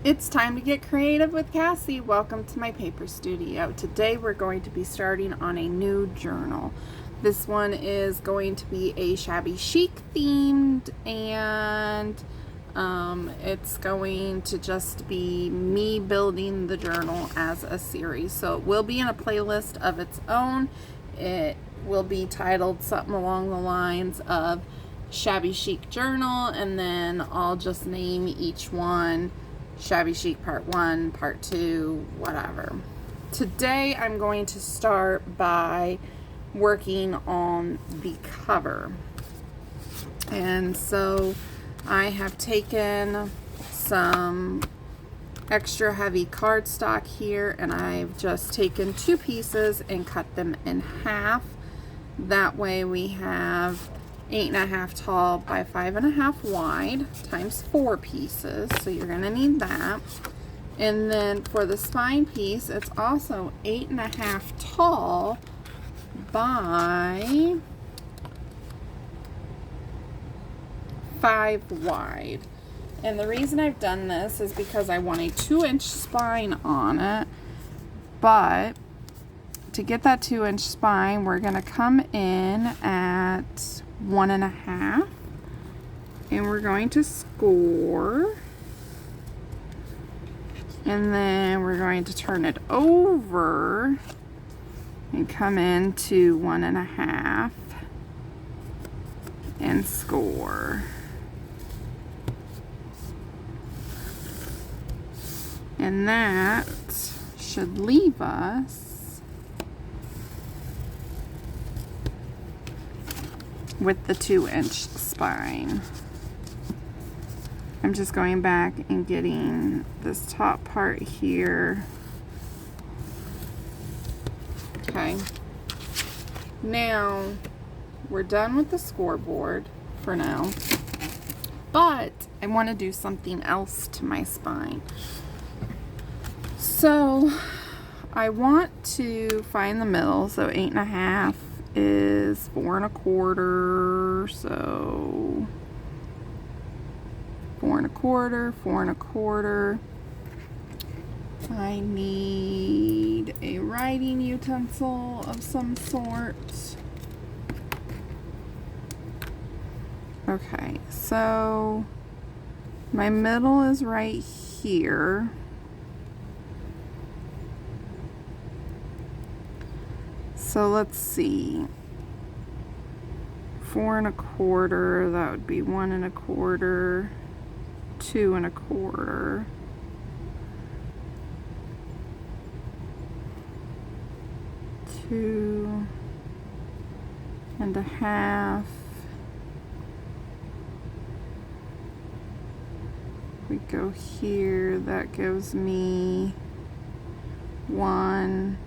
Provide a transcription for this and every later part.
It's time to get creative with Cassie. Welcome to my paper studio. Today we're going to be starting on a new journal. This one is going to be a Shabby Chic themed, and it's going to just be me building the journal as a series. So it will be in a playlist of its own. It will be titled something along the lines of Shabby Chic Journal, and then I'll just name each one Shabby Chic Part 1, Part 2, whatever. Today I'm going to start by working on the cover. And so I have taken some extra heavy cardstock here, and I've just taken 2 pieces and cut them in half. That way we have 8.5 tall by 5.5 wide times 4 pieces, so you're gonna need that. And then for the spine piece, it's also 8.5 tall by 5 wide. And the reason I've done this is because I want a 2-inch spine on it, but to get that 2-inch spine, we're gonna come in at 1.5, and we're going to score, and then we're going to turn it over and come into 1.5 and score. And that should leave us with the 2-inch spine. I'm just going back and getting this top part here. Okay. Now we're done with the scoreboard for now, but I want to do something else to my spine. So I want to find the middle, so 8.5 is 4.25, so 4.25, 4.25. I need a writing utensil of some sort. Okay, so my middle is right here. So let's see, 4.25, that would be 1.25, 2.25, 2.5. We go here, that gives me 1,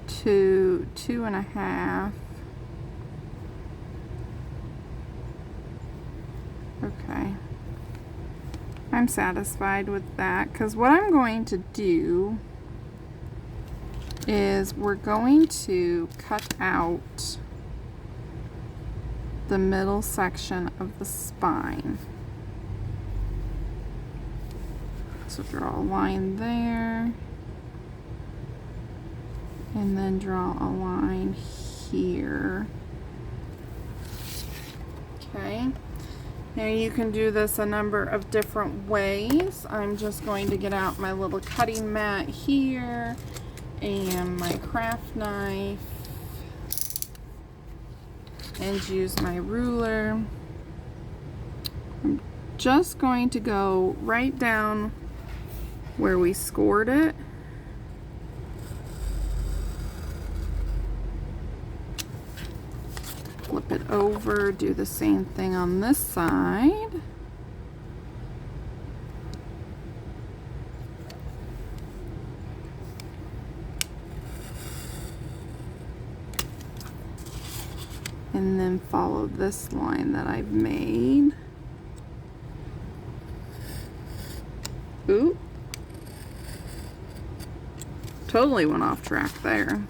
2, 2.5. Okay. I'm satisfied with that, because what I'm going to do is we're going to cut out the middle section of the spine. So draw a line there, and then draw a line here. Okay. Now you can do this a number of different ways. I'm just going to get out my little cutting mat here and my craft knife and use my ruler. I'm just going to go right down where we scored it. Flip it over, do the same thing on this side. And then follow this line that I've made. Ooh. Totally went off track there.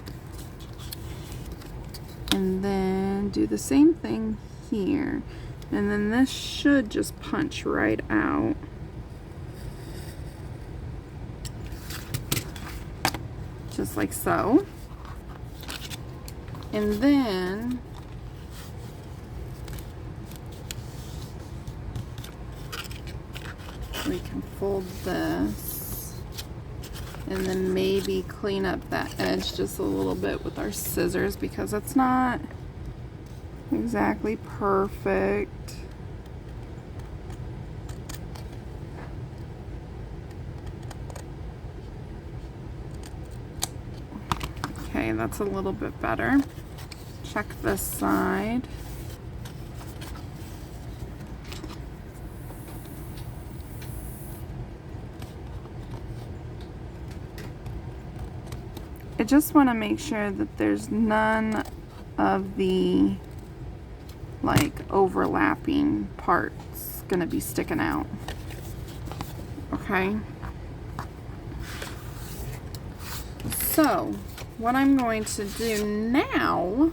And then do the same thing here. And then this should just punch right out. just like so. And then we can fold this and then maybe clean up that edge just a little bit with our scissors because it's not exactly perfect. Okay, that's a little bit better. Check this side. I just want to make sure that there's none of the like overlapping parts gonna be sticking out. Okay. So what I'm going to do now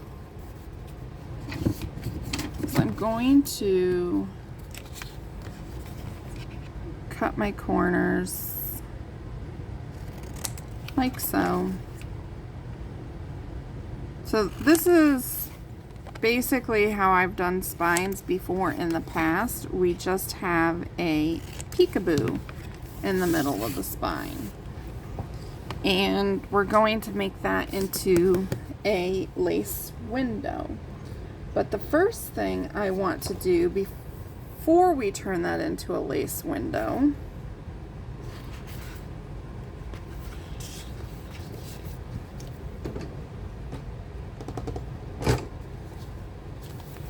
is I'm going to cut my corners like so. So this is basically how I've done spines before in the past. We just have a peekaboo in the middle of the spine. And we're going to make that into a lace window. But the first thing I want to do before we turn that into a lace window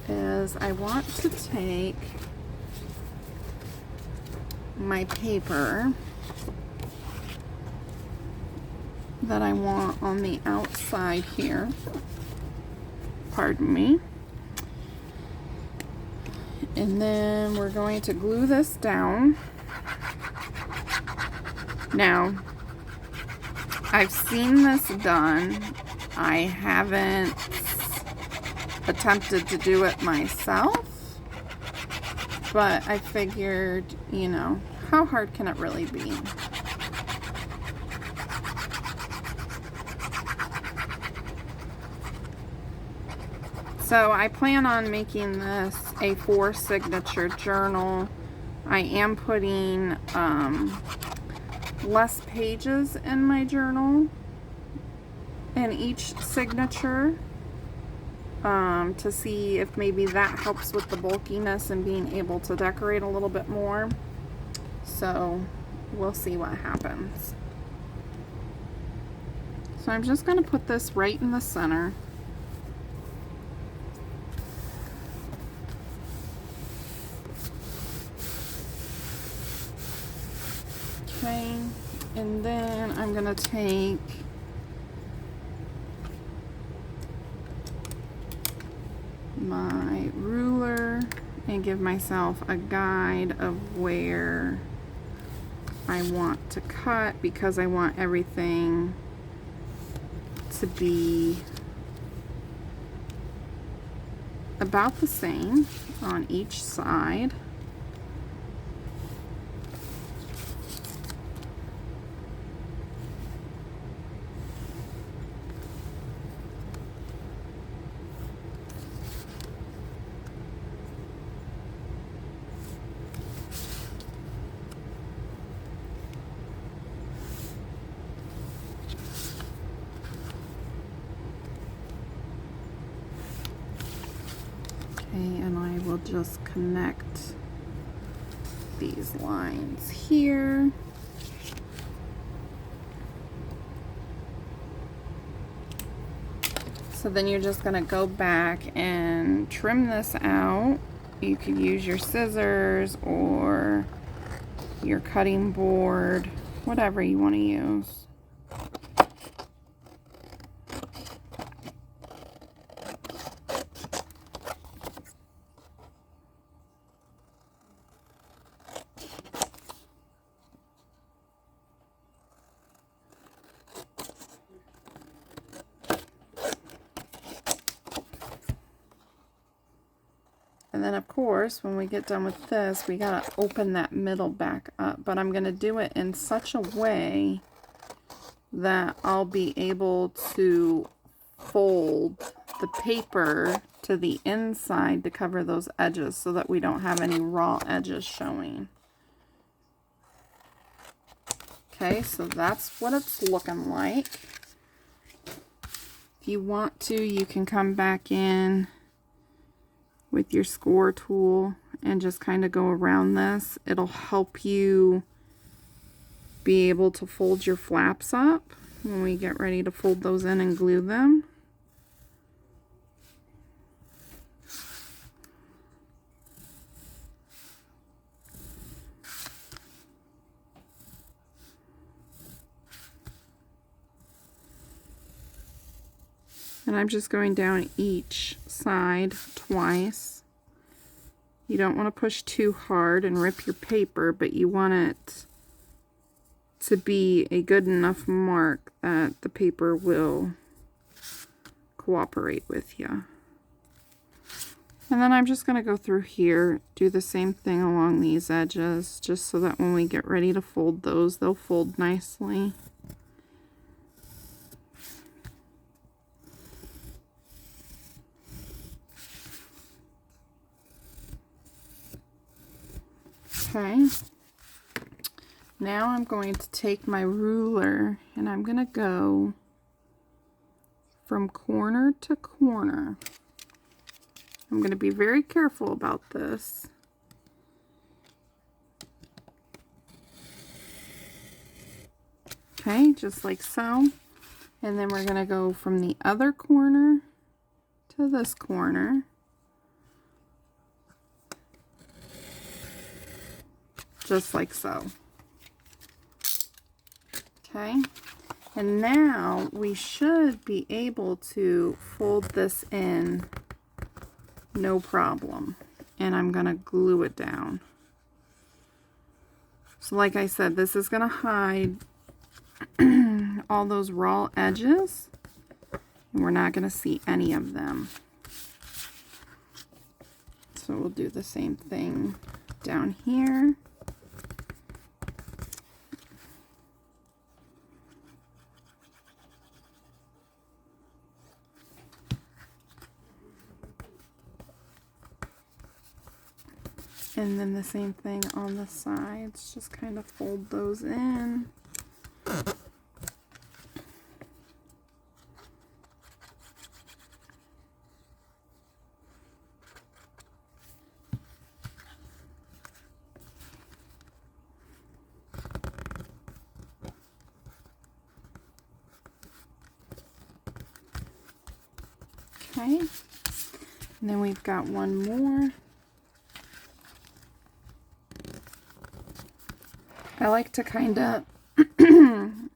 is I want to take my paper that I want on the outside here, pardon me, and then we're going to glue this down. Now, I've seen this done. I haven't attempted to do it myself, but I figured, you know, how hard can it really be? So I plan on making this a 4 signature journal. I am putting less pages in my journal in each signature to see if maybe that helps with the bulkiness and being able to decorate a little bit more. So we'll see what happens. So I'm just going to put this right in the center. Okay, and then I'm going to take my ruler and give myself a guide of where I want to cut, because I want everything to be about the same on each side. And I will just connect these lines here. So then you're just going to go back and trim this out. You could use your scissors or your cutting board, whatever you want to use. And then of course, when we get done with this, we gotta open that middle back up. But I'm gonna do it in such a way that I'll be able to fold the paper to the inside to cover those edges so that we don't have any raw edges showing. Okay, so that's what it's looking like. If you want to, you can come back in with your score tool and just kind of go around this. It'll help you be able to fold your flaps up when we get ready to fold those in and glue them. And I'm just going down each side twice. You don't want to push too hard and rip your paper, but you want it to be a good enough mark that the paper will cooperate with you. And then I'm just going to go through here, do the same thing along these edges, just so that when we get ready to fold those, they'll fold nicely. Okay, now I'm going to take my ruler and I'm going to go from corner to corner. I'm going to be very careful about this. Okay, just like so. And then we're going to go from the other corner to this corner. Just like so. Okay, and now we should be able to fold this in no problem. And I'm going to glue it down. So like I said, this is going to hide all those raw edges. And we're not going to see any of them. So we'll do the same thing down here. And then the same thing on the sides, just kind of fold those in. Okay, and then we've got one more. I like to kind of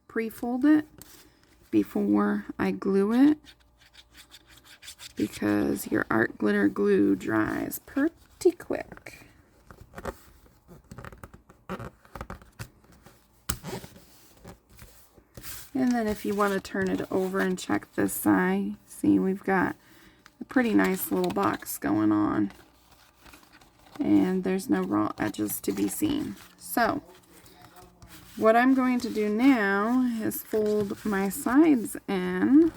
pre-fold it before I glue it because your art glitter glue dries pretty quick. And then if you want to turn it over and check this side, see we've got a pretty nice little box going on. And there's no raw edges to be seen. So what I'm going to do now is fold my sides in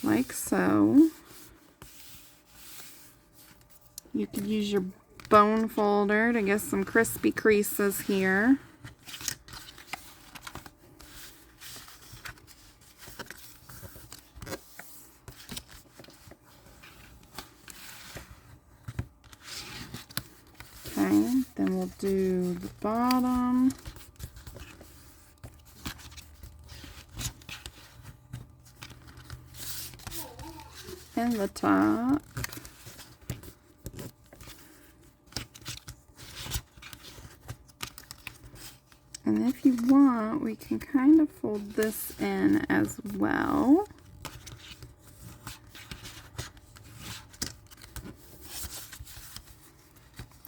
like so. You could use your bone folder to get some crispy creases here. Okay, then we'll do the bottom. And the top. And if you want, we can kind of fold this in as well.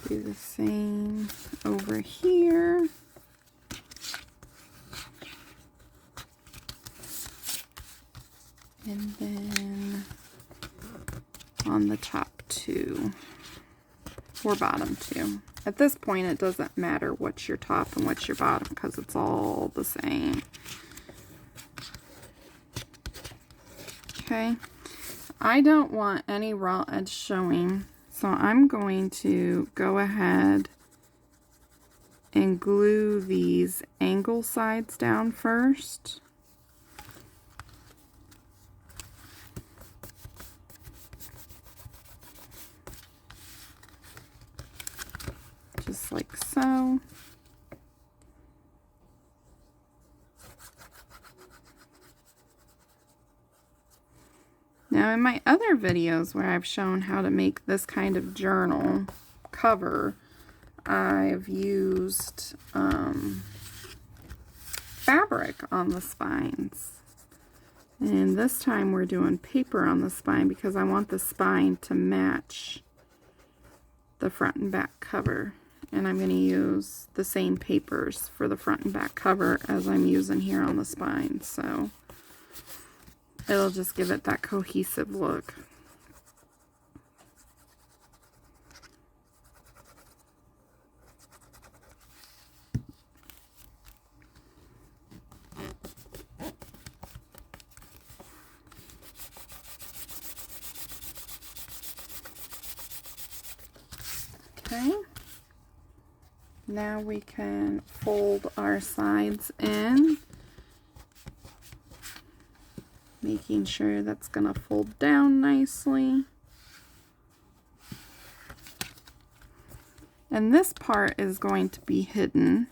Do the same over here. And then on the top too, or bottom too. At this point, it doesn't matter what's your top and what's your bottom because it's all the same. Okay, I don't want any raw edge showing, so I'm going to go ahead and glue these angle sides down first. Just like so. Now in my other videos where I've shown how to make this kind of journal cover, I've used fabric on the spines. And this time we're doing paper on the spine because I want the spine to match the front and back cover. And I'm going to use the same papers for the front and back cover as I'm using here on the spine. So it'll just give it that cohesive look. Okay. Now we can fold our sides in, making sure that's going to fold down nicely. And this part is going to be hidden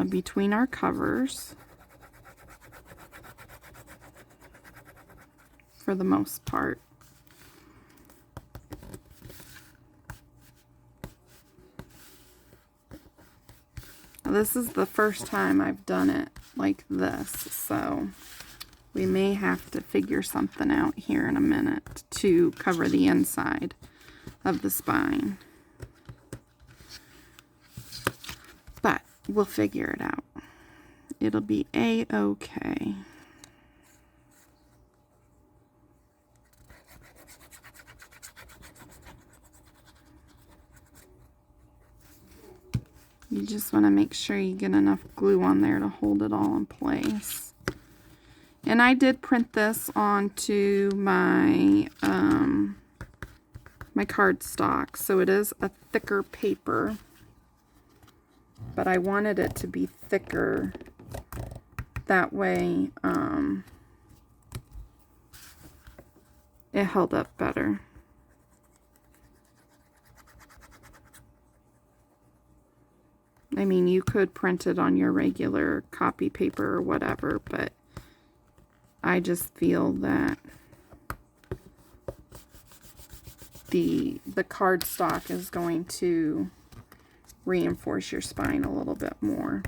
between our covers for the most part. This is the first time I've done it like this, so we may have to figure something out here in a minute to cover the inside of the spine. But we'll figure it out. It'll be a-okay. You just want to make sure you get enough glue on there to hold it all in place. And I did print this onto my my cardstock, so it is a thicker paper, but I wanted it to be thicker. That way it held up better. I mean, you could print it on your regular copy paper or whatever, but I just feel that the cardstock is going to reinforce your spine a little bit more.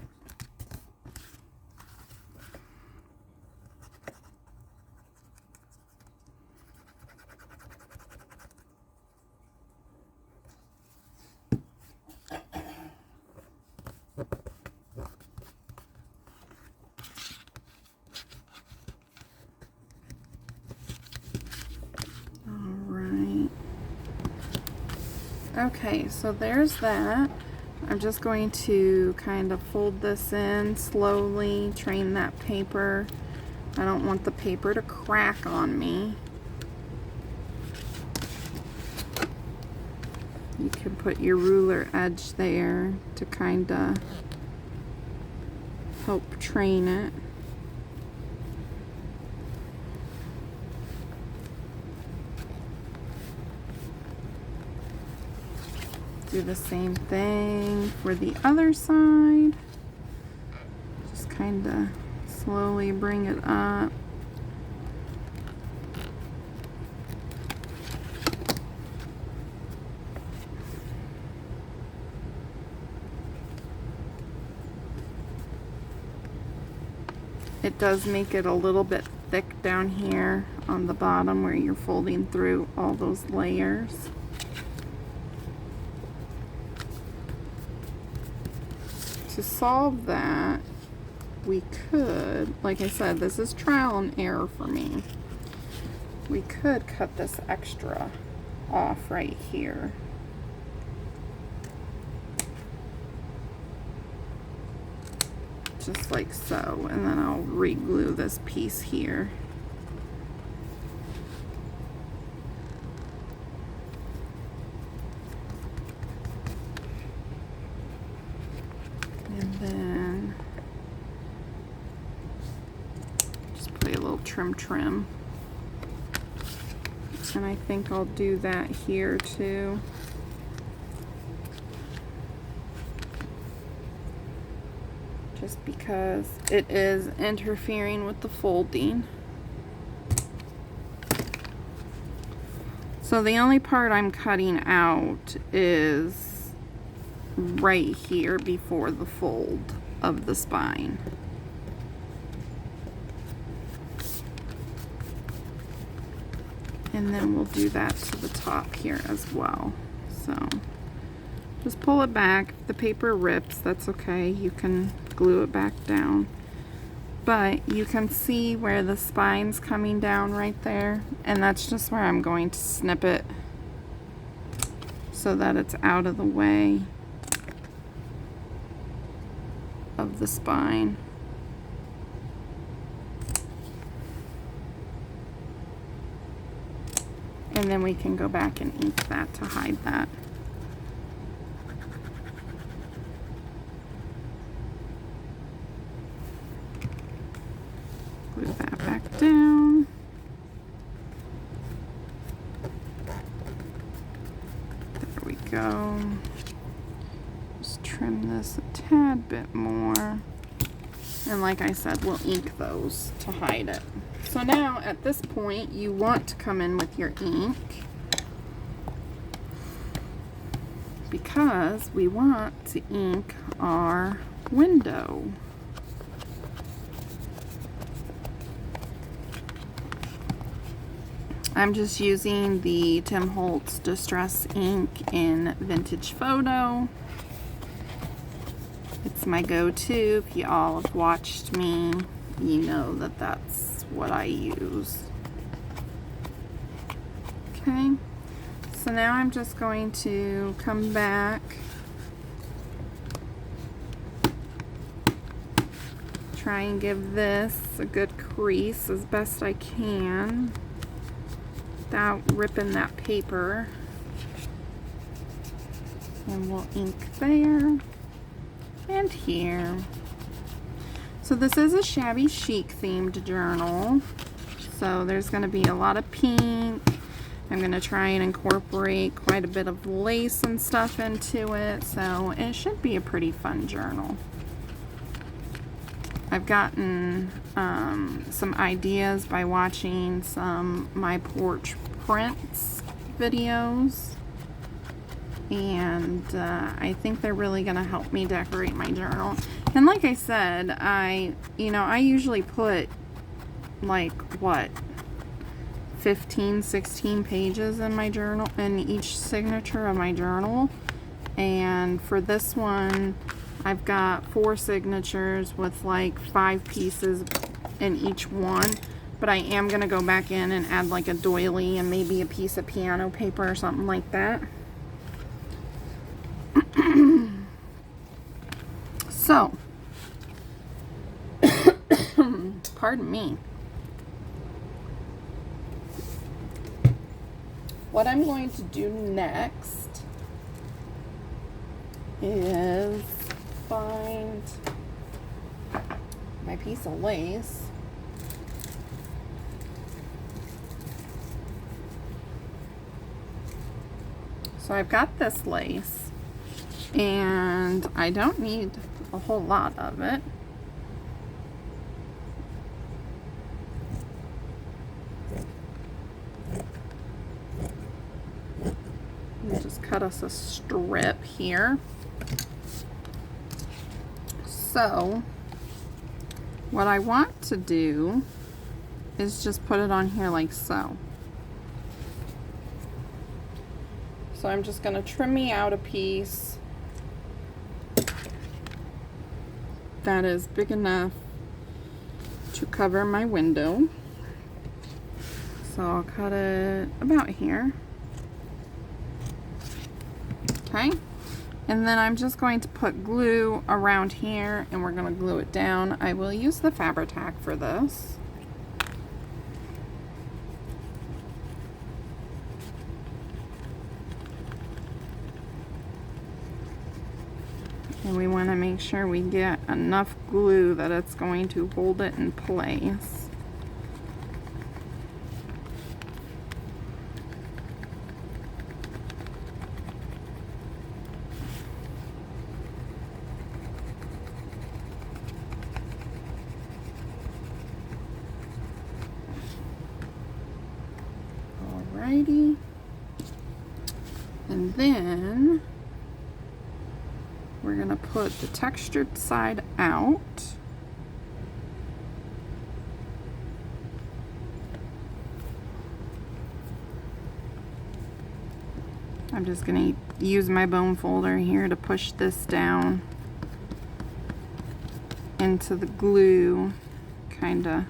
Okay, so there's that. I'm just going to kind of fold this in slowly, train that paper. I don't want the paper to crack on me. You can put your ruler edge there to kind of help train it. Do the same thing for the other side. Just kind of slowly bring it up. It does make it a little bit thick down here on the bottom where you're folding through all those layers. To solve that, we could, like I said, this is trial and error for me. We could cut this extra off right here. just like so, and then I'll re-glue this piece here. And then just put a little trim. And I think I'll do that here too. Just because it is interfering with the folding. So the only part I'm cutting out is right here before the fold of the spine. And then we'll do that to the top here as well. So just pull it back. If the paper rips, that's okay. You can glue it back down. But you can see where the spine's coming down right there. And that's just where I'm going to snip it so that it's out of the way of the spine. And then we can go back and ink that to hide that. Glue that back down. There we go. Just trim this a tad bit more. And like I said, we'll ink those to hide it. So now at this point, you want to come in with your ink because we want to ink our window. I'm just using the Tim Holtz Distress ink in Vintage Photo. It's my go-to. If you all have watched me, you know that that's what I use. Okay, so now I'm just going to come back, try and give this a good crease as best I can without ripping that paper. And we'll ink there and here. So this is a Shabby Chic themed journal. So there's going to be a lot of pink. I'm going to try and incorporate quite a bit of lace and stuff into it. So it should be a pretty fun journal. I've gotten some ideas by watching some My Porch Prints videos. And I think they're really going to help me decorate my journal. And like I said, I usually put like, what, 15, 16 pages in my journal, in each signature of my journal. And for this one, I've got 4 signatures with like 5 pieces in each one. But I am going to go back in and add like a doily and maybe a piece of piano paper or something like that. So, pardon me. What I'm going to do next is find my piece of lace. So I've got this lace, and I don't need a whole lot of it. We'll just cut us a strip here. So what I want to do is just put it on here like so. So I'm just going to trim me out a piece that is big enough to cover my window. So I'll cut it about here. Okay, And then I'm just going to put glue around here and we're going to glue it down. I will use the Fabri-Tac for this. And we want to make sure we get enough glue that it's going to hold it in place. Alrighty. And then we're going to put the textured side out. I'm just going to use my bone folder here to push this down into the glue, kind of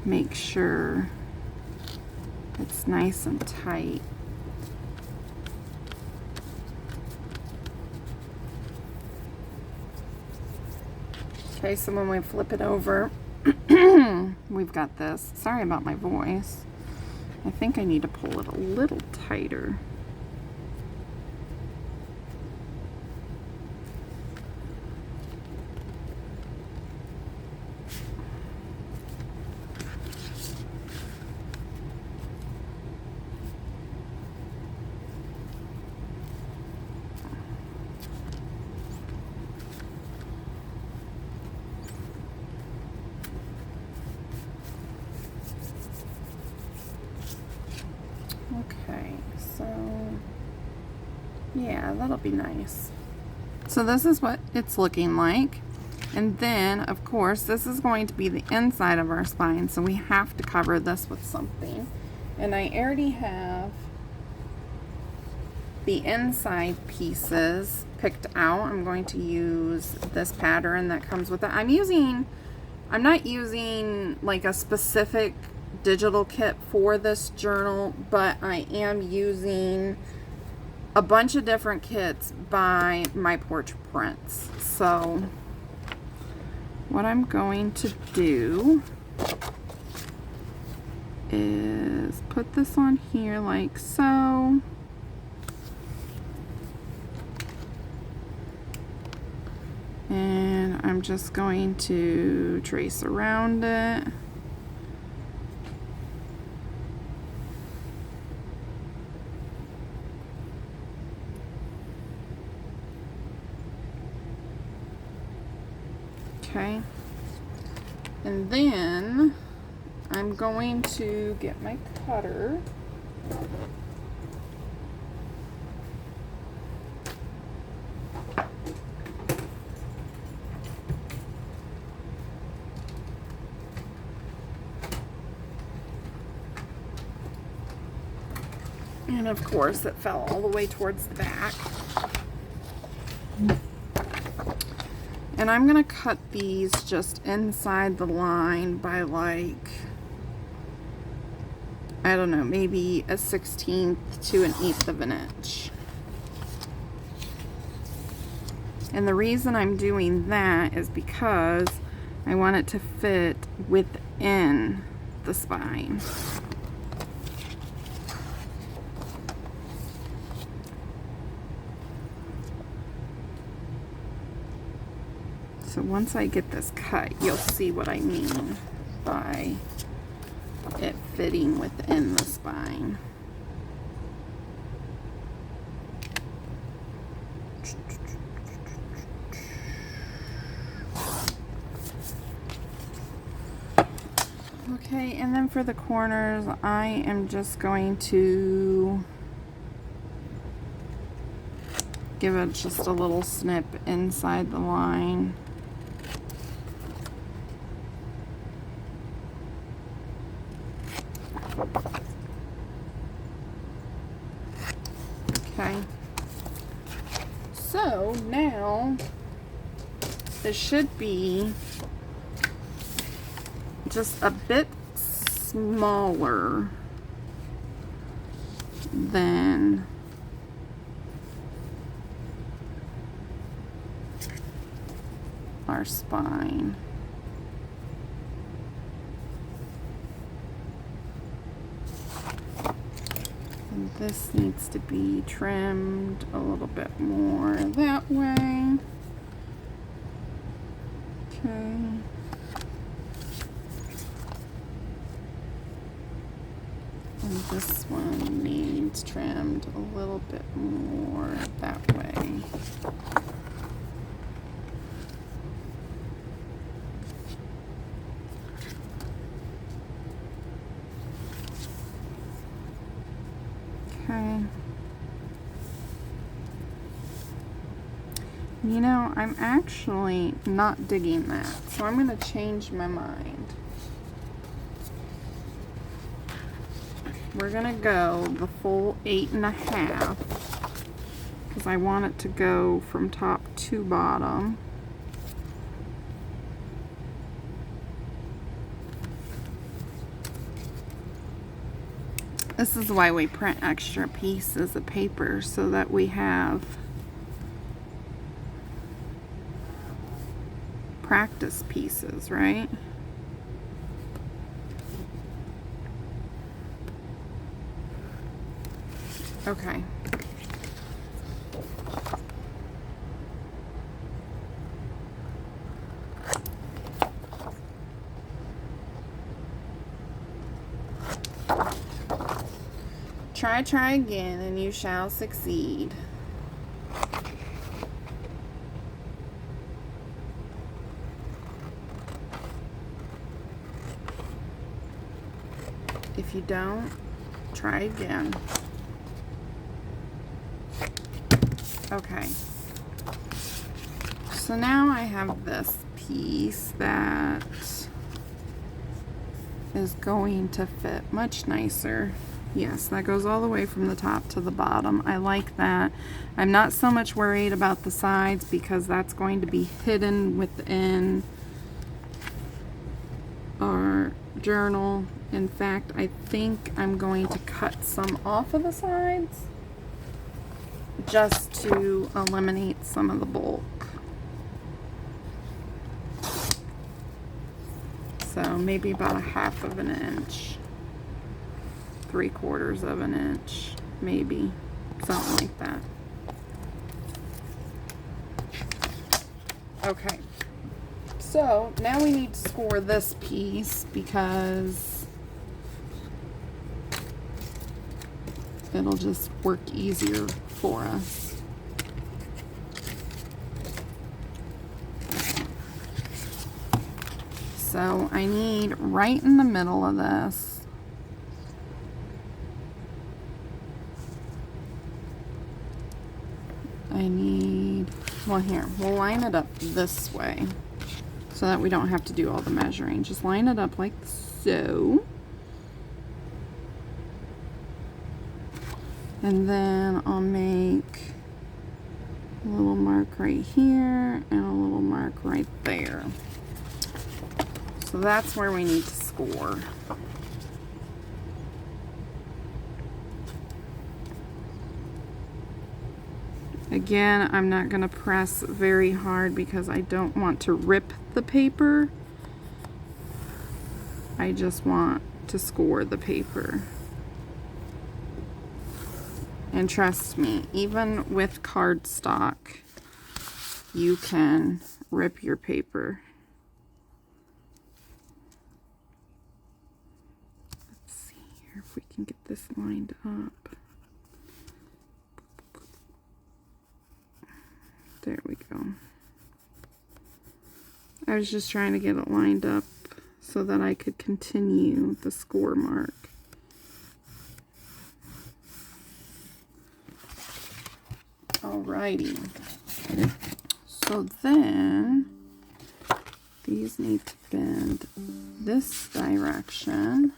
make sure it's nice and tight. Okay, so when we flip it over, we've got this. Sorry about my voice. I think I need to pull it a little tighter. Okay, so yeah, that'll be nice. So this is what it's looking like. And then, of course, this is going to be the inside of our spine, so we have to cover this with something. And I already have the inside pieces picked out. I'm going to use this pattern that comes with it. I'm not using like a specific digital kit for this journal, but I am using a bunch of different kits by My Porch Prints. So what I'm going to do is put this on here like so. And I'm just going to trace around it. Okay, and then I'm going to get my cutter. And of course it fell all the way towards the back. And I'm gonna cut these just inside the line by like, I don't know, maybe a 1/16 to an 1/8 of an inch. And the reason I'm doing that is because I want it to fit within the spine. So once I get this cut, you'll see what I mean by it fitting within the spine. Okay, and then for the corners, I am just going to give it just a little snip inside the line. Okay, so now this should be just a bit smaller then our spine. And this needs to be trimmed a little bit more that way. Okay. And this one needs trimmed a little bit more that way. Okay. You know, I'm actually not digging that, so I'm going to change my mind. We're going to go the full 8.5 because I want it to go from top to bottom. This is why we print extra pieces of paper, so that we have practice pieces, right? Okay. Try again, and you shall succeed. If you don't, try again. Okay. So now I have this piece that is going to fit much nicer. Yes, that goes all the way from the top to the bottom. I like that. I'm not so much worried about the sides because that's going to be hidden within our journal. In fact, I think I'm going to cut some off of the sides just to eliminate some of the bulk. So maybe about 1/2 of an inch. 3/4 of an inch, maybe, something like that. Okay, so now we need to score this piece because it'll just work easier for us. So I need right in the middle of this, well, here, we'll line it up this way so that we don't have to do all the measuring. Just line it up like so. And then I'll make a little mark right here and a little mark right there. So that's where we need to score. Again, I'm not going to press very hard because I don't want to rip the paper. I just want to score the paper. And trust me, even with cardstock, you can rip your paper. Let's see here if we can get this lined up. There we go. I was just trying to get it lined up so that I could continue the score mark. Alrighty. So then these need to bend this direction.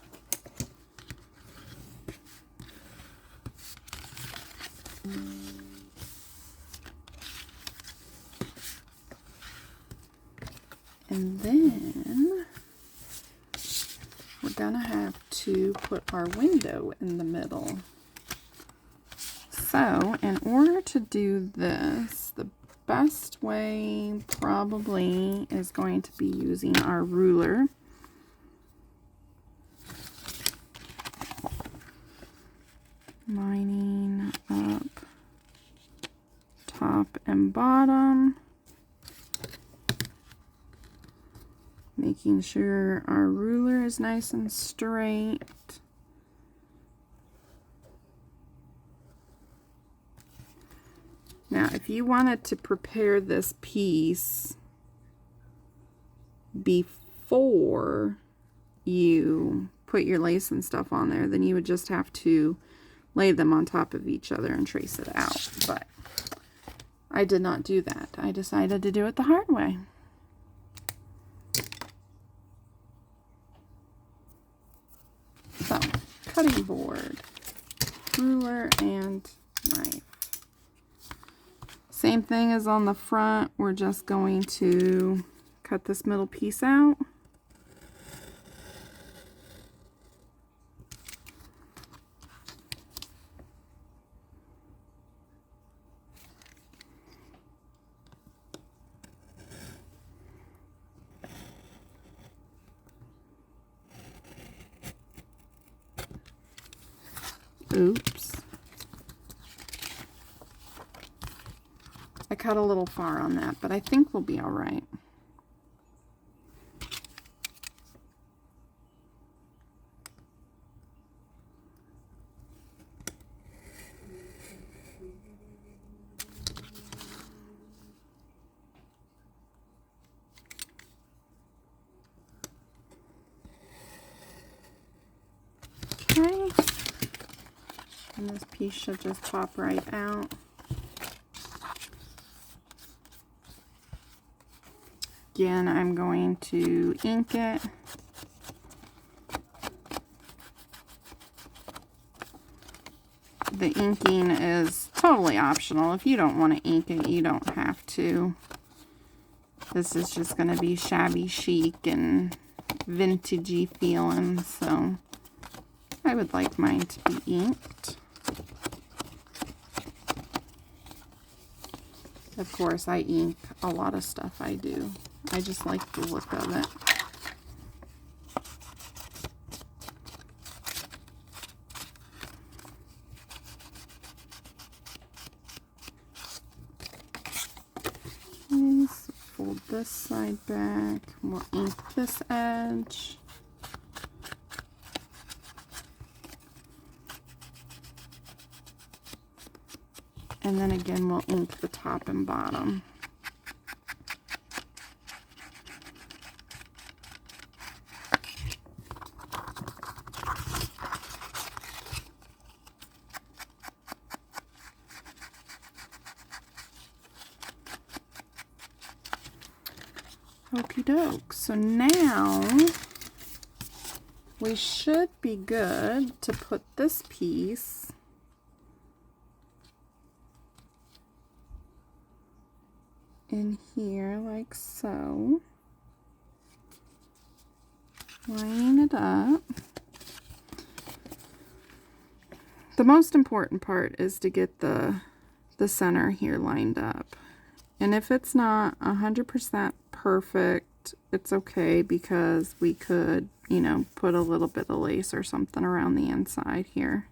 And then we're gonna have to put our window in the middle. So in order to do this, the best way probably is going to be using our ruler. Lining up top and bottom. Making sure our ruler is nice and straight. Now, if you wanted to prepare this piece before you put your lace and stuff on there, then you would just have to lay them on top of each other and trace it out. But I did not do that. I decided to do it the hard way. So, cutting board, ruler, and knife. Same thing as on the front, we're just going to cut this middle piece out. Oops. I cut a little far on that, but I think we'll be all right. Okay. And this piece should just pop right out. Again, I'm going to ink it. The inking is totally optional. If you don't want to ink it, you don't have to. This is just going to be shabby chic and vintagey feeling, so I would like mine to be inked. Of course, I ink a lot of stuff I do. I just like the look of it. Okay, so fold this side back. We'll ink this edge. And then again, we'll ink the top and bottom. Okie doke. So now we should be good to put this piece in here like so. Line it up. The most important part is to get the center here lined up. And if it's not 100% perfect, it's okay, because we could, you know, put a little bit of lace or something around the inside here.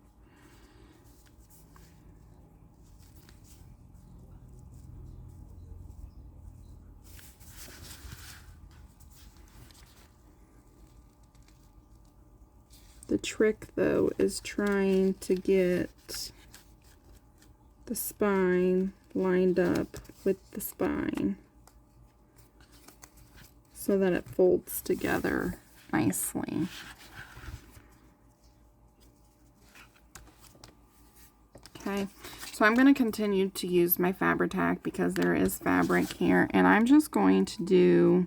The trick, though, is trying to get the spine lined up with the spine so that it folds together nicely. Okay, so I'm going to continue to use my Fabri-Tac because there is fabric here, and I'm just going to do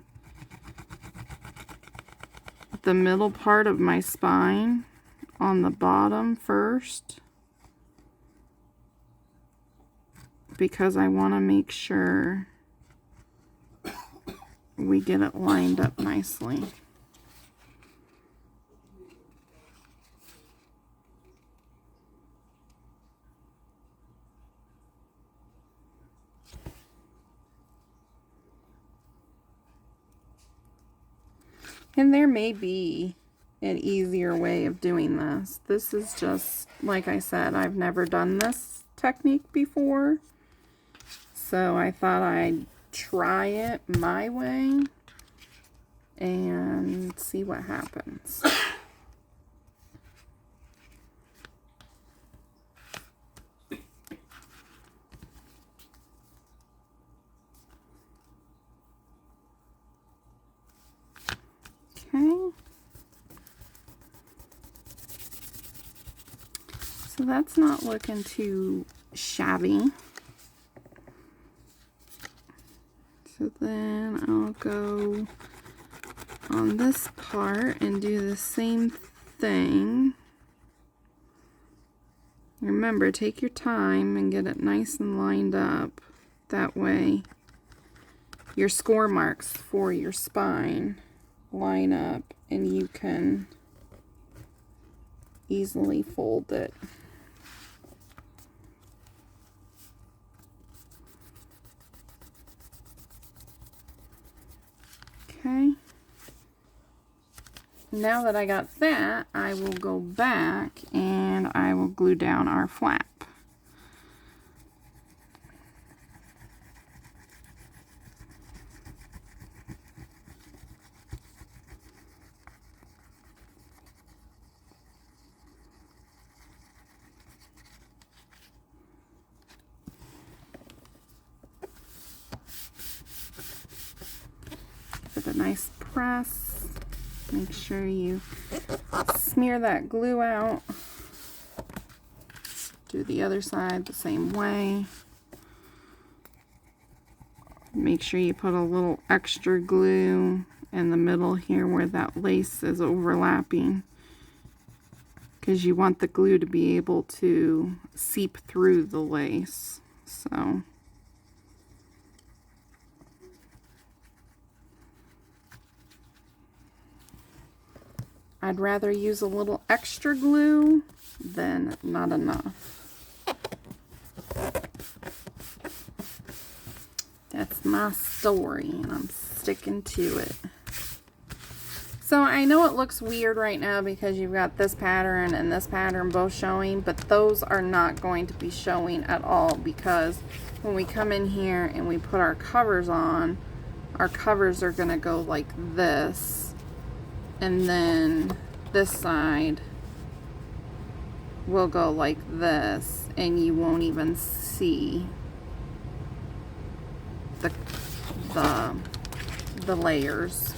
the middle part of my spine on the bottom first, because I want to make sure we get it lined up nicely. And there may be an easier way of doing this. This is just, like I said, I've never done this technique before. So I thought I'd try it my way and see what happens. Okay. So that's not looking too shabby. So then I'll go on this part and do the same thing. Remember, take your time and get it nice and lined up. That way your score marks for your spine line up and you can easily fold it. Okay. Now that I got that, I will go back and I will glue down our flap. Give it a nice press. Make sure you smear that glue out. Do the other side the same way. Make sure you put a little extra glue in the middle here where that lace is overlapping, because you want the glue to be able to seep through the lace. So I'd rather use a little extra glue than not enough. That's my story, and I'm sticking to it. So I know it looks weird right now because you've got this pattern and this pattern both showing, but those are not going to be showing at all, because when we come in here and we put our covers on, our covers are going to go like this. And then this side will go like this, and you won't even see the layers.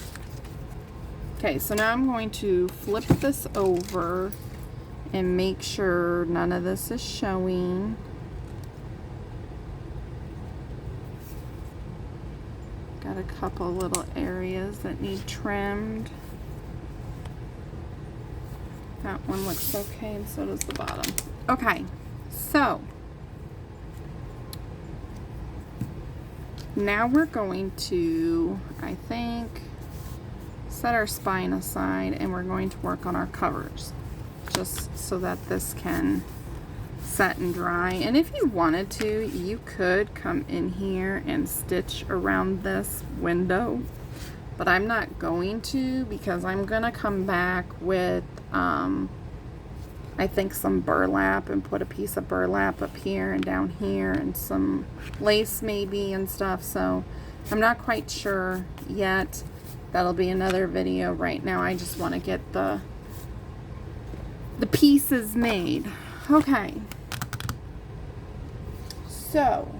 Okay, so now I'm going to flip this over and make sure none of this is showing. Got a couple little areas that need trimmed. That one looks okay, and so does the bottom. Okay, so now we're going to, I think, set our spine aside, and we're going to work on our covers, just so that this can set and dry. And if you wanted to, you could come in here and stitch around this window, but I'm not going to, because I'm gonna come back with I think some burlap, and put a piece of burlap up here and down here, and some lace maybe and stuff. So I'm not quite sure yet. That'll be another video. Right now I just want to get the pieces made. Okay, so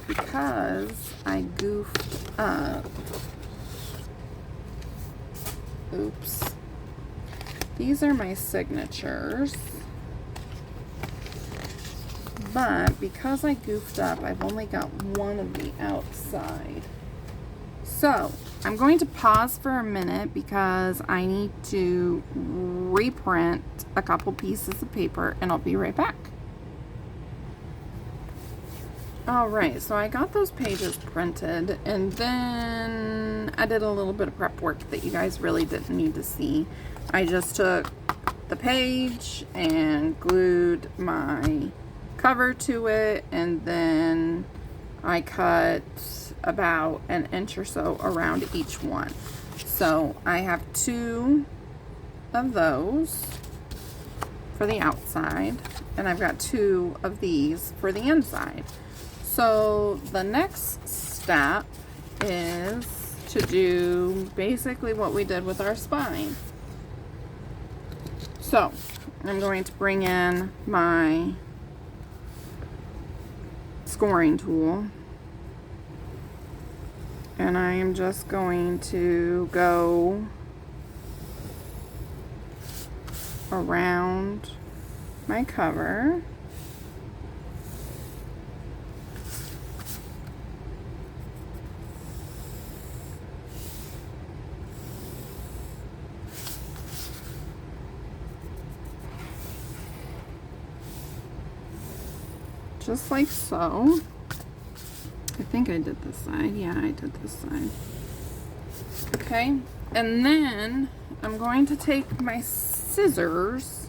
because I goofed up, oops, these are my signatures, but because I goofed up, I've only got one of the outside. So I'm going to pause for a minute because I need to reprint a couple pieces of paper, and I'll be right back. Alright, so I got those pages printed, and then I did a little bit of prep work that you guys really didn't need to see. I just took the page and glued my cover to it, and then I cut about an inch or so around each one. So I have 2 of those for the outside, and I've got 2 of these for the inside. So the next step is to do basically what we did with our spine. So I'm going to bring in my scoring tool, and I am just going to go around my cover. Just like so. I think I did this side. Yeah, I did this side. Okay, and then I'm going to take my scissors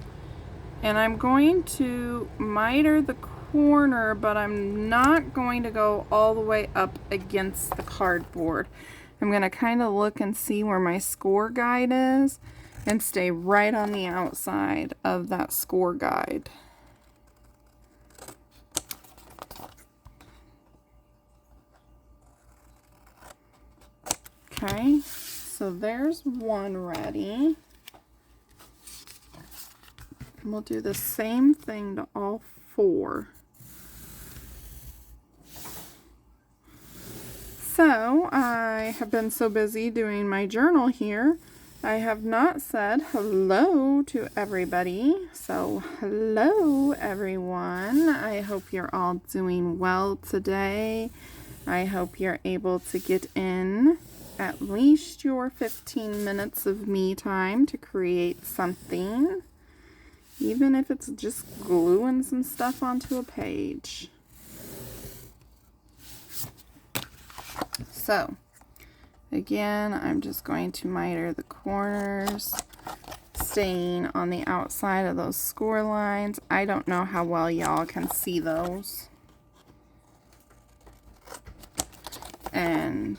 and I'm going to miter the corner, but I'm not going to go all the way up against the cardboard. I'm going to kind of look and see where my score guide is and stay right on the outside of that score guide. Okay, so there's one ready. And we'll do the same thing to all 4. So I have been so busy doing my journal here, I have not said hello to everybody. So hello everyone. I hope you're all doing well today. I hope you're able to get in at least your 15 minutes of me time to create something, even if it's just gluing some stuff onto a page. So again, I'm just going to miter the corners, staying on the outside of those score lines. I don't know how well y'all can see those. And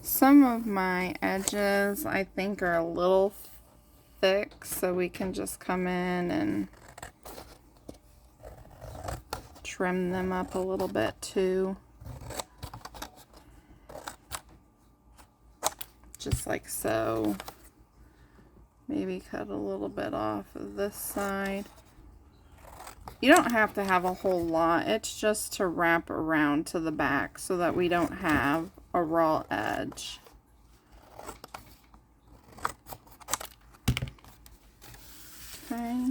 some of my edges I think are a little thick, so we can just come in and trim them up a little bit too. Just like so. Maybe cut a little bit off of this side. You don't have to have a whole lot. It's just to wrap around to the back so that we don't have a raw edge. Okay.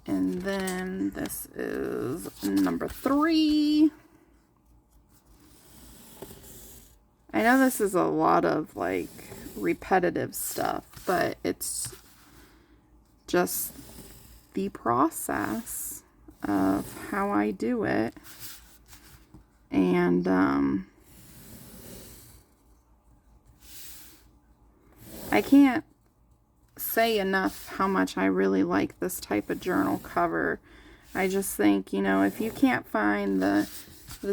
And then this is number 3. I know this is a lot of like repetitive stuff, but it's just the process of how I do it. And I can't say enough how much I really like this type of journal cover. I just think, you know, if you can't find the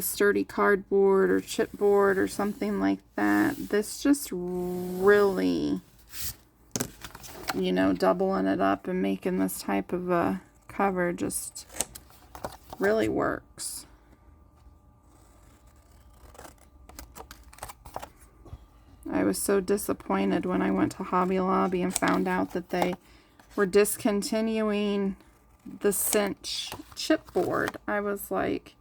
sturdy cardboard or chipboard or something like that, this just really, you know, doubling it up and making this type of a cover just really works. I was so disappointed when I went to Hobby Lobby and found out that they were discontinuing the cinch chipboard. I was like,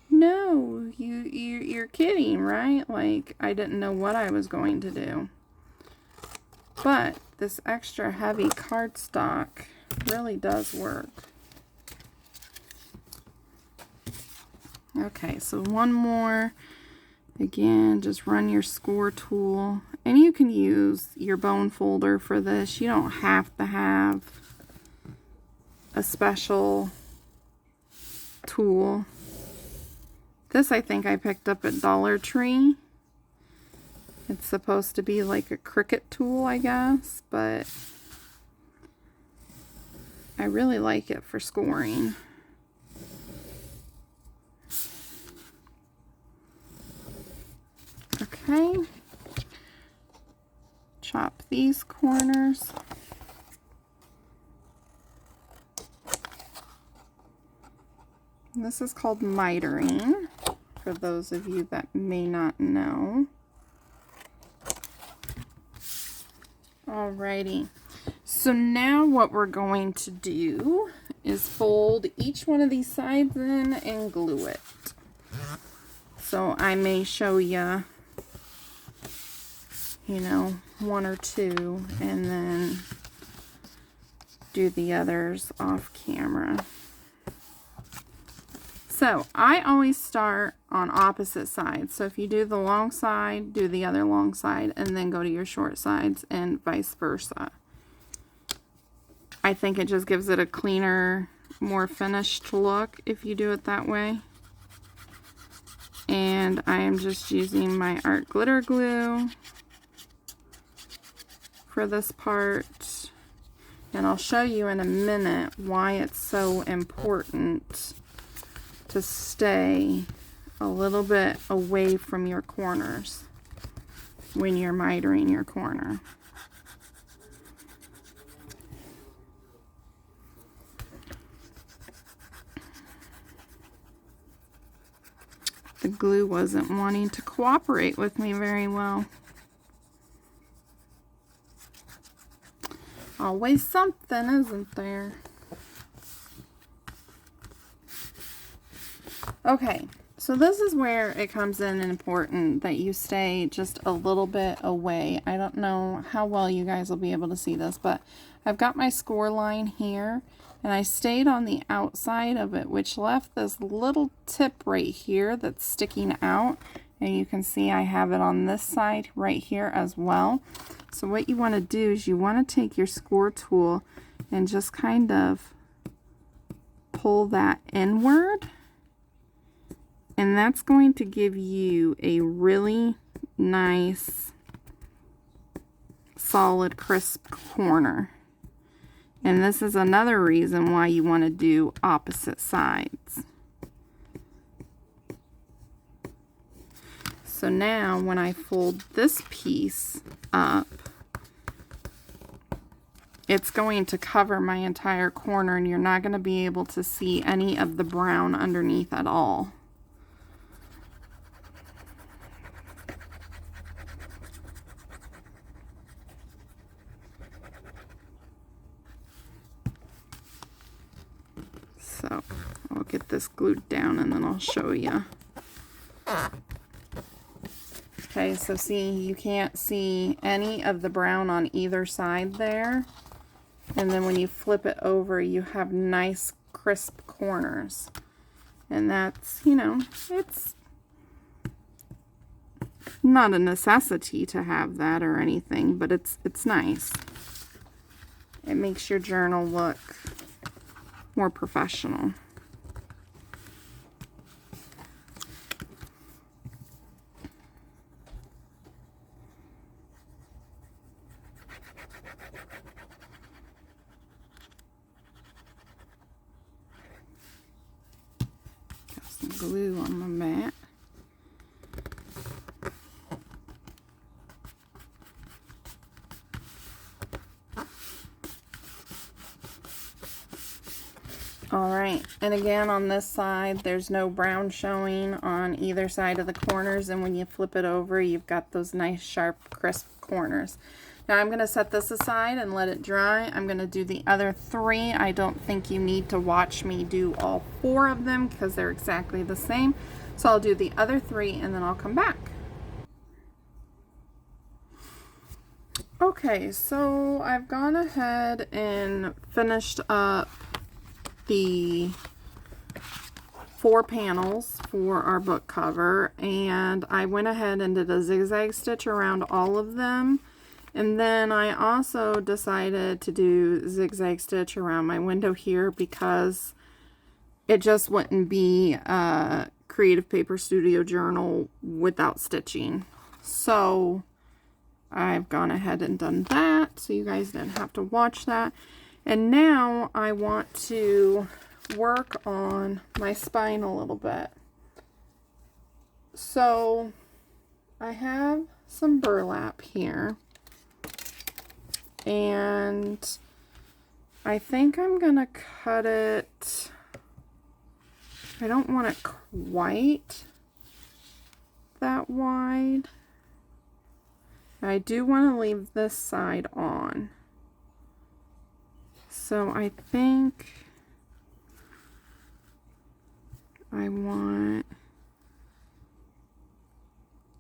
no, you're kidding, right? Like, I didn't know what I was going to do. But this extra heavy cardstock really does work. Okay, so one more. Again, just run your score tool. And you can use your bone folder for this. You don't have to have a special tool. This I think I picked up at Dollar Tree. It's supposed to be like a Cricut tool, I guess, but I really like it for scoring. corners. And this is called mitering, for those of you that may not know. Alrighty, so now what we're going to do is fold each one of these sides in and glue it. So I may show you, you know, one or two, and then do the others off camera. So I always start on opposite sides. So if you do the long side, do the other long side, and then go to your short sides, and vice versa. I think it just gives it a cleaner, more finished look if you do it that way. And I am just using my art glitter glue for this part. And I'll show you in a minute why it's so important to stay a little bit away from your corners when you're mitering your corner. The glue wasn't wanting to cooperate with me very well. Always something, isn't there? Okay, so this is where it comes in important that you stay just a little bit away. I don't know how well you guys will be able to see this, but I've got my score line here, and I stayed on the outside of it, which left this little tip right here that's sticking out. And you can see I have it on this side right here as well. So what you want to do is you want to take your score tool and just kind of pull that inward. And that's going to give you a really nice, solid, crisp corner. And this is another reason why you want to do opposite sides. So now when I fold this piece up, it's going to cover my entire corner, and you're not going to be able to see any of the brown underneath at all. So I'll get this glued down and then I'll show you. Okay, so see, you can't see any of the brown on either side there. And then when you flip it over, you have nice crisp corners. And that's, you know, it's not a necessity to have that or anything, but it's nice. It makes your journal look more professional. Got some glue on my mat. Alright, and again on this side there's no brown showing on either side of the corners, and when you flip it over you've got those nice sharp crisp corners. Now I'm going to set this aside and let it dry. I'm going to do the other three. I don't think you need to watch me do all four of them because they're exactly the same. So I'll do the other three and then I'll come back. Okay, so I've gone ahead and finished up the 4 panels for our book cover, and I went ahead and did a zigzag stitch around all of them, and then I also decided to do zigzag stitch around my window here because it just wouldn't be a Creative Paper Studio journal without stitching. So I've gone ahead and done that so you guys didn't have to watch that. And now I want to work on my spine a little bit. So I have some burlap here, and I think I'm gonna cut it. I don't want it quite that wide. I do want to leave this side on. So I think I want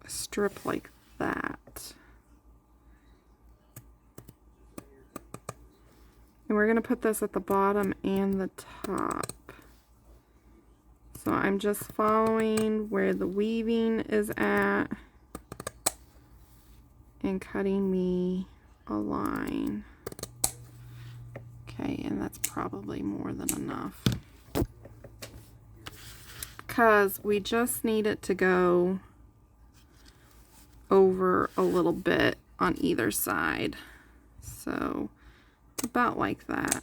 a strip like that. And we're going to put this at the bottom and the top. So I'm just following where the weaving is at and cutting me a line. Okay, and that's probably more than enough, because we just need it to go over a little bit on either side. So about like that.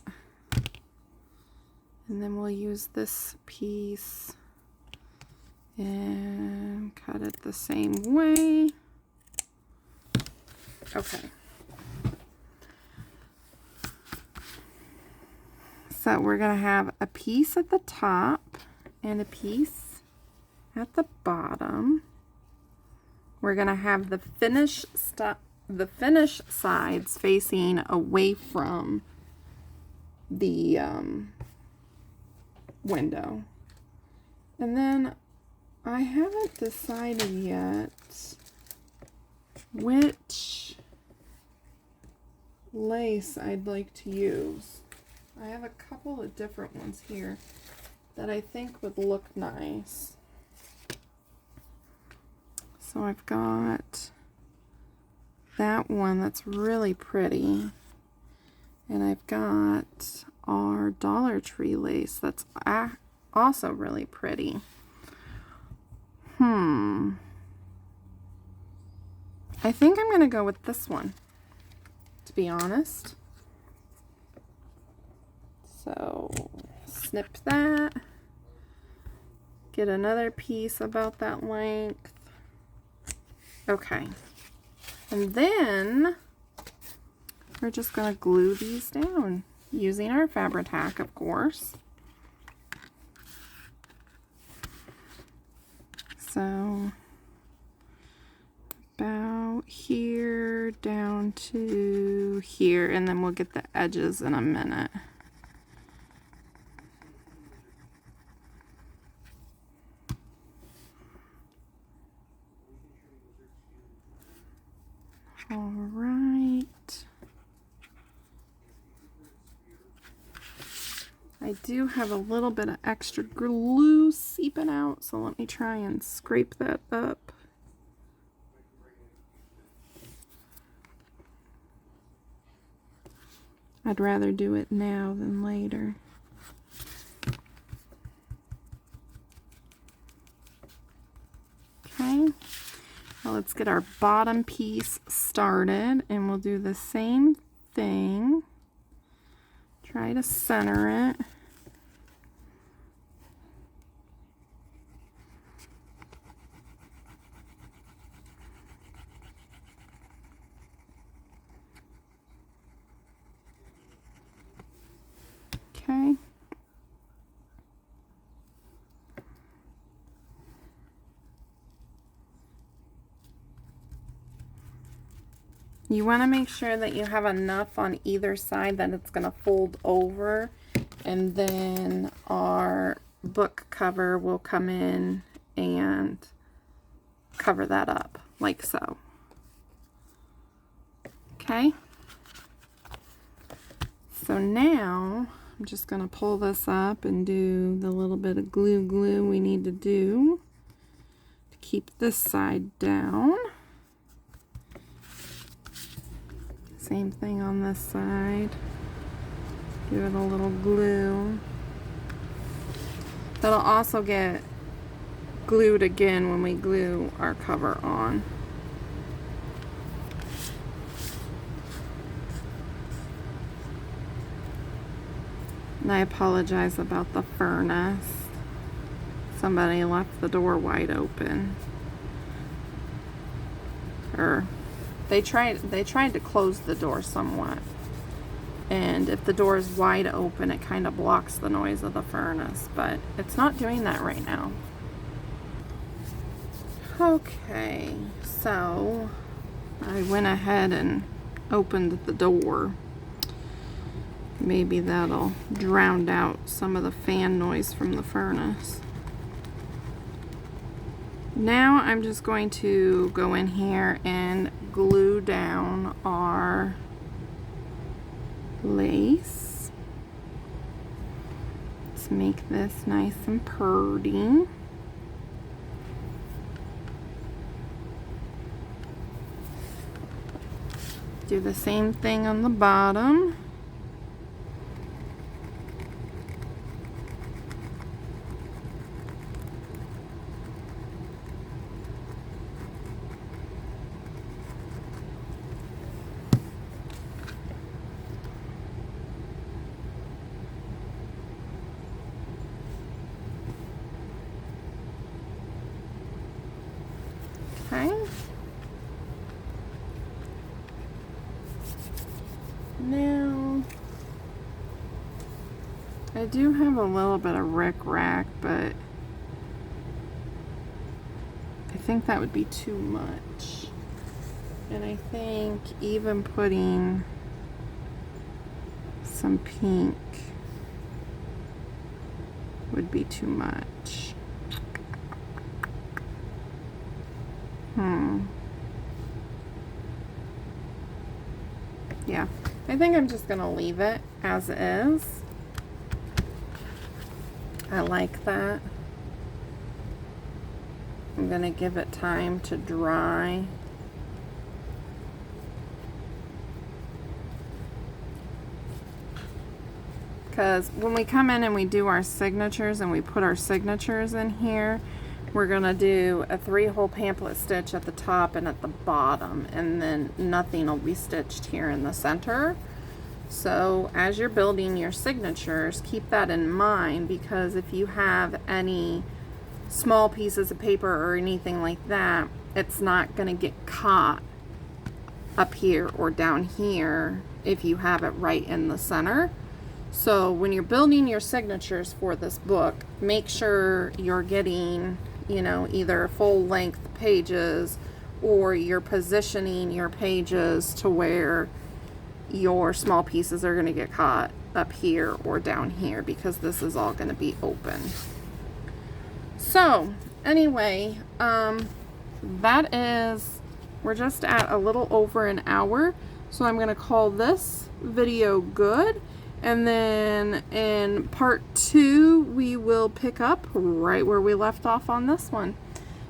And then we'll use this piece and cut it the same way. Okay. So we're going to have a piece at the top and a piece at the bottom. We're going to have the finish sides facing away from the window. And then I haven't decided yet which lace I'd like to use. I have a couple of different ones here that I think would look nice. So I've got that one that's really pretty, and I've got our Dollar Tree lace that's also really pretty. I think I'm going to go with this one, to be honest. So snip that, get another piece about that length. Okay, and then we're just going to glue these down using our Fabri-Tac, of course. So about here down to here, and then we'll get the edges in a minute. All right. I do have a little bit of extra glue seeping out, so let me try and scrape that up. I'd rather do it now than later. Okay, well, let's get our bottom piece started, and we'll do the same thing. Try to center it. Okay. You want to make sure that you have enough on either side that it's going to fold over, and then our book cover will come in and cover that up like so. Okay. So now I'm just going to pull this up and do the little bit of glue we need to do to keep this side down. Same thing on this side. Give it a little glue. That'll also get glued again when we glue our cover on. And I apologize about the furnace. Somebody left the door wide open. Or They tried to close the door somewhat. And if the door is wide open, it kind of blocks the noise of the furnace, but it's not doing that right now. Okay, so I went ahead and opened the door. Maybe that'll drown out some of the fan noise from the furnace. Now I'm just going to go in here and glue down our lace. Let's make this nice and pretty. Do the same thing on the bottom. Okay. Now, I do have a little bit of rickrack, but I think that would be too much. And I think even putting some pink would be too much. Yeah, I think I'm just gonna leave it as is. I like that. I'm gonna give it time to dry. Because when we come in and we do our signatures and we put our signatures in here, we're gonna do a 3-hole pamphlet stitch at the top and at the bottom, and then nothing will be stitched here in the center. So as you're building your signatures, keep that in mind, because if you have any small pieces of paper or anything like that, it's not gonna get caught up here or down here if you have it right in the center. So when you're building your signatures for this book, make sure you're getting, you know, either full length pages, or you're positioning your pages to where your small pieces are going to get caught up here or down here, because this is all going to be open. So anyway, that is, we're just at a little over an hour, so I'm going to call this video good. And then in part 2, we will pick up right where we left off on this one.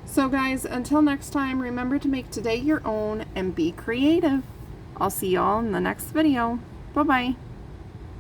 So guys, until next time, remember to make today your own and be creative. I'll see y'all in the next video. Bye-bye.